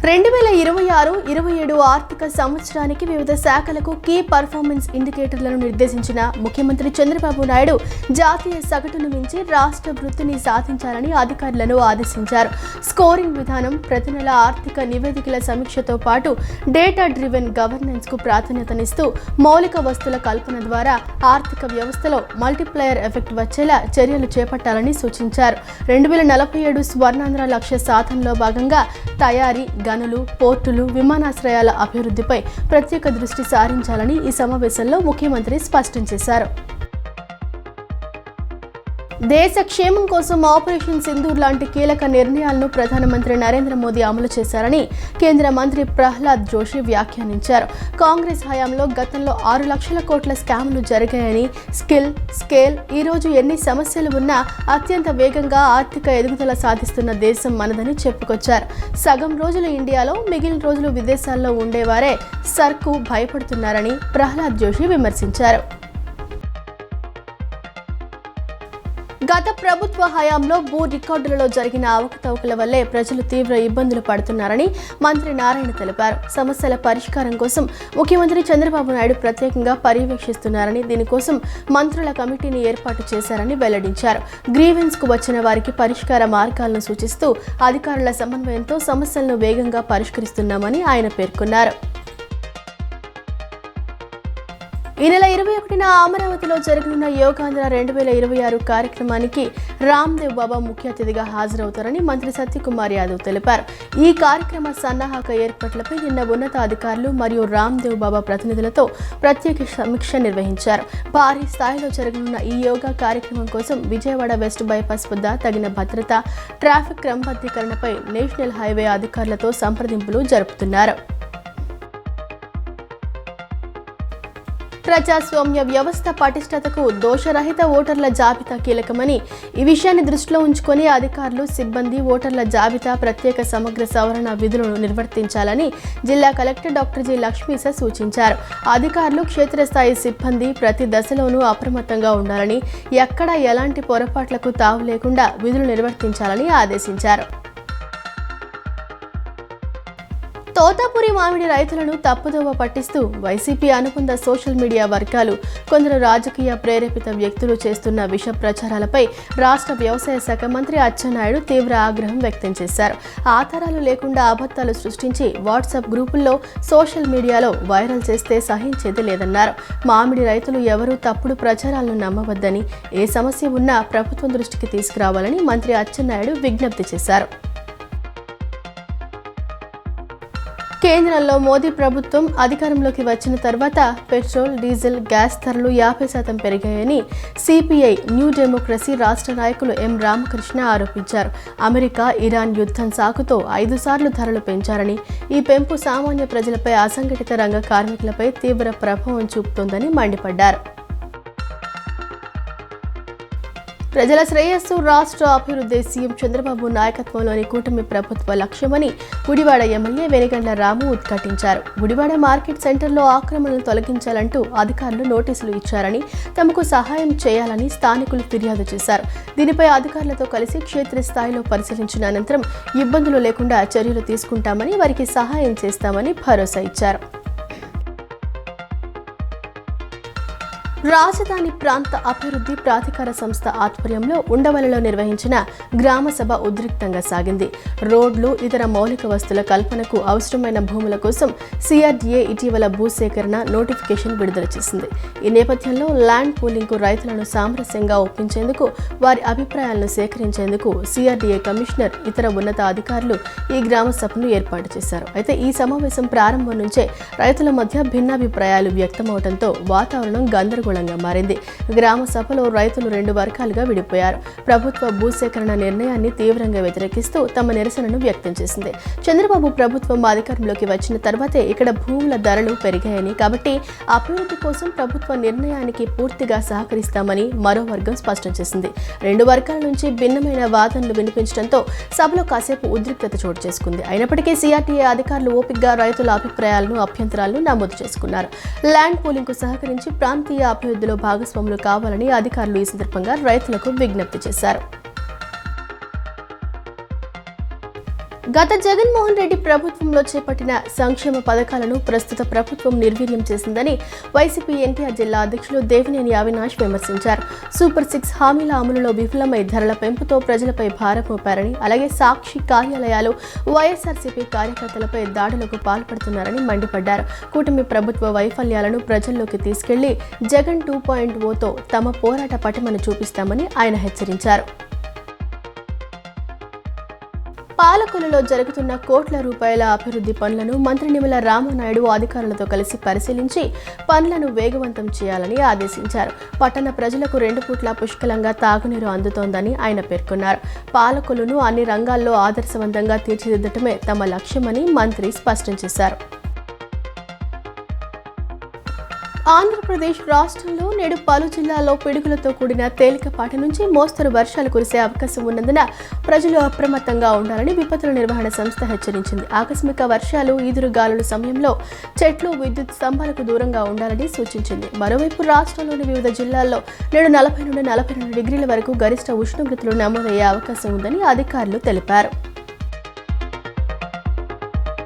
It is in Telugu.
2026-27 ఆర్థిక సంవత్సరానికి వివిధ శాఖలకు కీ పర్ఫార్మెన్స్ ఇండికేటర్లను నిర్దేశించిన ముఖ్యమంత్రి చంద్రబాబు నాయుడు జాతీయ సగటును మించి రాష్ట్ర వృద్ధిని సాధించాలని అధికారులను ఆదేశించారు. స్కోరింగ్ విధానం, ప్రతి నెల ఆర్థిక నివేదికల సమీక్షతో పాటు డేటా డ్రివెన్ గవర్నెన్స్ కు ప్రాధాన్యతనిస్తూ మౌలిక వస్తుల కల్పన ద్వారా ఆర్థిక వ్యవస్థలో మల్టిప్లయర్ ఎఫెక్ట్ వచ్చేలా చర్యలు చేపట్టాలని సూచించారు. 2047 స్వర్ణాంధ్ర లక్ష్య సాధనలో భాగంగా తయారీ, గనులు, పోర్టులు, విమానాశ్రయాల అభివృద్ధిపై ప్రత్యేక దృష్టి సారించాలని ఈ సమావేశంలో ముఖ్యమంత్రి స్పష్టం చేశారు. దేశ క్షేమం కోసం ఆపరేషన్ సింధూర్ లాంటి కీలక నిర్ణయాలను ప్రధానమంత్రి నరేంద్ర మోదీ అమలు చేశారని కేంద్ర మంత్రి ప్రహ్లాద్ జోషి వ్యాఖ్యానించారు. కాంగ్రెస్ హయాంలో గతంలో 6 లక్షల కోట్ల స్కామ్లు జరిగాయని, స్కేల్ ఈ రోజు ఎన్ని సమస్యలు ఉన్నా అత్యంత వేగంగా ఆర్థిక ఎదుగుదల సాధిస్తున్న దేశం మనదని చెప్పుకొచ్చారు. సగం రోజులు ఇండియాలో, మిగిలిన రోజులు విదేశాల్లో ఉండేవారే సర్కు భయపడుతున్నారని ప్రహ్లాద్ జోషి విమర్శించారు. గత ప్రభుత్వ హయాంలో భూ రికార్డులలో జరిగిన అవకతవకల వల్లే ప్రజలు తీవ్ర ఇబ్బందులు పడుతున్నారని మంత్రి నారాయణ తెలిపారు. సమస్యల పరిష్కారం కోసం ముఖ్యమంత్రి చంద్రబాబు నాయుడు ప్రత్యేకంగా పర్యవేక్షిస్తున్నారని, దీనికోసం మంత్రుల కమిటీని ఏర్పాటు చేశారని వెల్లడించారు. గ్రీవెన్స్ కు వచ్చిన వారికి పరిష్కార మార్గాలను సూచిస్తూ అధికారుల సమన్వయంతో సమస్యలను వేగంగా పరిష్కరిస్తున్నామని ఆయన పేర్కొన్నారు. ఈ నెల 21న అమరావతిలో జరగనున్న యోగాంధ్ర 2026 కార్యక్రమానికి రామ్దేవ్ బాబా ముఖ్య అతిథిగా హాజరవుతారని మంత్రి సత్యకుమార్ యాదవ్ తెలిపారు. ఈ కార్యక్రమ సన్నాహక ఏర్పాట్లపై నిన్న ఉన్నతాధికారులు మరియు రామ్దేవ్ బాబా ప్రతినిధులతో ప్రత్యేక సమీక్ష నిర్వహించారు. భారీ స్థాయిలో జరగనున్న ఈ యోగా కార్యక్రమం కోసం విజయవాడ వెస్ట్ బైపాస్ వద్ద తగిన భద్రత, ట్రాఫిక్ క్రమబద్ధీకరణపై నేషనల్ హైవే అధికారులతో సంప్రదింపులు జరుపుతున్నారు. ప్రజాస్వామ్య వ్యవస్థ పటిష్టతకు దోషరహిత ఓటర్ల జాబితా కీలకమని, ఈ విషయాన్ని దృష్టిలో ఉంచుకొని అధికారులు, సిబ్బంది ఓటర్ల జాబితా ప్రత్యేక సమగ్ర సవరణ విధులను నిర్వర్తించాలని జిల్లా కలెక్టర్ డాక్టర్ జి లక్ష్మీస సూచించారు. అధికారులు, క్షేత్రస్థాయి సిబ్బంది ప్రతి దశలోనూ అప్రమత్తంగా ఉండాలని, ఎక్కడా ఎలాంటి పొరపాట్లకు తావు లేకుండా విధులు నిర్వర్తించాలని ఆదేశించారు. తోతాపురి మామిడి రైతులను తప్పుదోవ పట్టిస్తూ వైసీపీ అనుబంధ సోషల్ మీడియా వర్గాలు, కొందరు రాజకీయ ప్రేరేపిత వ్యక్తులు చేస్తున్న విష ప్రచారాలపై రాష్ట్ర వ్యవసాయ శాఖ మంత్రి అచ్చెన్నాయుడు తీవ్ర ఆగ్రహం వ్యక్తం చేశారు. ఆధారాలు లేకుండా అబద్ధాలు సృష్టించి వాట్సాప్ గ్రూపుల్లో, సోషల్ మీడియాలో వైరల్ చేస్తే సహించేది లేదన్నారు. మామిడి రైతులు ఎవరూ తప్పుడు ప్రచారాలను నమ్మవద్దని, ఏ సమస్య ఉన్నా ప్రభుత్వం దృష్టికి తీసుకురావాలని మంత్రి అచ్చెన్నాయుడు విజ్ఞప్తి చేశారు. కేంద్రంలో మోదీ ప్రభుత్వం అధికారంలోకి వచ్చిన తర్వాత పెట్రోల్, డీజిల్, గ్యాస్ ధరలు 50% పెరిగాయని సిపిఐ న్యూ డెమోక్రసీ రాష్ట్ర నాయకులు ఎం రామకృష్ణ ఆరోపించారు. అమెరికా, ఇరాన్ యుద్ధం సాకుతో 5 సార్లు ధరలు పెంచారని, ఈ పెంపు సామాన్య ప్రజలపై, అసంఘటిత రంగ కార్మికులపై తీవ్ర ప్రభావం చూపుతోందని మండిపడ్డారు. ప్రజల శ్రేయస్సు, రాష్ట్ర అభివృద్ధి సీఎం చంద్రబాబు నాయకత్వంలోని కూటమి ప్రభుత్వ లక్ష్యమని గుడివాడ ఎమ్మెల్యే వెనిగండ్ల రాము ఉద్ఘాటించారు. గుడివాడ మార్కెట్ సెంటర్లో ఆక్రమణలు తొలగించాలంటూ అధికారులు నోటీసులు ఇచ్చారని, తమకు సహాయం చేయాలని స్థానికులు ఫిర్యాదు చేశారు. దీనిపై అధికారులతో కలిసి క్షేత్రస్థాయిలో పరిశీలించిన అనంతరం ఇబ్బందులు లేకుండా చర్యలు తీసుకుంటామని, వారికి సహాయం చేస్తామని భరోసా ఇచ్చారు. రాజధాని ప్రాంత అభివృద్ధి ప్రాధికార సంస్థ ఆధ్వర్యంలో ఉండవల్లిలో నిర్వహించిన గ్రామ సభ ఉద్రిక్తంగా సాగింది. రోడ్లు, ఇతర మౌలిక వస్తుల కల్పనకు అవసరమైన భూముల కోసం సిఆర్డీఏ ఇటీవల భూసేకరణ నోటిఫికేషన్ విడుదల చేసింది. ఈ నేపథ్యంలో ల్యాండ్ పూలింగ్కు రైతులను సామరస్యంగా ఒప్పించేందుకు, వారి అభిప్రాయాలను సేకరించేందుకు సిఆర్డీఏ కమిషనర్, ఇతర ఉన్నత అధికారులు ఈ గ్రామ సభను ఏర్పాటు చేశారు. అయితే ఈ సమావేశం ప్రారంభం నుంచే రైతుల మధ్య భిన్నాభిప్రాయాలు వ్యక్తమవడంతో వాతావరణం గందరగోళంగా మారింది. గ్రామ సభలో రైతులు 2 వర్గాలుగా విడిపోయారు. ప్రభుత్వ భూసేకరణ నిర్ణయాన్ని తీవ్రంగా వ్యతిరేకిస్తూ తమ నిరసనను వ్యక్తం చేసింది. చంద్రబాబు ప్రభుత్వం అధికారంలోకి వచ్చిన తర్వాతే ఇక్కడ భూముల ధరలు పెరిగాయని, కాబట్టి అభివృద్ధి కోసం ప్రభుత్వ నిర్ణయానికి పూర్తిగా సహకరిస్తామని మరో వర్గం స్పష్టం చేసింది. 2 వర్గాల నుంచి భిన్నమైన వాదనలు వినిపించడంతో సభలో కాసేపు ఉద్రిక్తత చోటు చేసుకుంది. అయినప్పటికీ సిఆర్టీఏ అధికారులు ఓపికగా రైతుల అభిప్రాయాలను, అభ్యంతరాలను నమోదు చేసుకున్నారు. ల్యాండ్ పూలింగ్కు సహకరించి ప్రాంతీయ అభివృద్ధిలో భాగస్వాములు కావాలని అధికారులు ఈ సందర్భంగా రైతులకు విజ్ఞప్తి చేశారు. గత జగన్మోహన్ రెడ్డి ప్రభుత్వంలో చేపట్టిన సంక్షేమ పథకాలను ప్రస్తుత ప్రభుత్వం నిర్వీర్యం చేసిందని వైసీపీ ఎన్టీఆర్ జిల్లా అధ్యక్షులు దేవినేని అవినాష్ విమర్శించారు. సూపర్ 6 హామీల అమలులో విఫలమై ధరల పెంపుతో ప్రజలపై భారం మోపారని, అలాగే సాక్షి కార్యాలయాలు వైఎస్ఆర్సీపీ కార్యకర్తలపై దాడులకు పాల్పడుతున్నారని మండిపడ్డారు. కూటమి ప్రభుత్వ వైఫల్యాలను ప్రజల్లోకి తీసుకెళ్లి జగన్ 2.0తో తమ పోరాట పటిమను చూపిస్తామని ఆయన హెచ్చరించారు. పాలకొల్లులో జరుగుతున్న కోట్ల రూపాయల అభివృద్ధి పనులను మంత్రి నిమ్మల రామానాయుడు అధికారులతో కలిసి పరిశీలించి పనులను వేగవంతం చేయాలని ఆదేశించారు. పట్టణ ప్రజలకు 2 పూట్ల పుష్కలంగా తాగునీరు అందుతోందని ఆయన పేర్కొన్నారు. పాలకొల్లును అన్ని రంగాల్లో ఆదర్శవంతంగా తీర్చిదిద్దటమే తమ లక్ష్యమని మంత్రి స్పష్టం చేశారు. ఆంధ్రప్రదేశ్ రాష్ట్రంలో నేడు పలు జిల్లాల్లో పిడుగులతో కూడిన తేలికపాటి నుంచి మోస్తరు వర్షాలు కురిసే అవకాశం ఉన్నందున ప్రజలు అప్రమత్తంగా ఉండాలని విపత్తుల నిర్వహణ సంస్థ హెచ్చరించింది. ఆకస్మిక వర్షాలు, ఈదురుగాలుల సమయంలో చెట్లు, విద్యుత్ స్తంభాలకు దూరంగా ఉండాలని సూచించింది. మరోవైపు రాష్ట్రంలోని వివిధ జిల్లాల్లో నేడు 40 నుండి 42 డిగ్రీల వరకు గరిష్ట ఉష్ణోగ్రతలు నమోదయ్యే అవకాశం ఉందని అధికారులు తెలిపారు.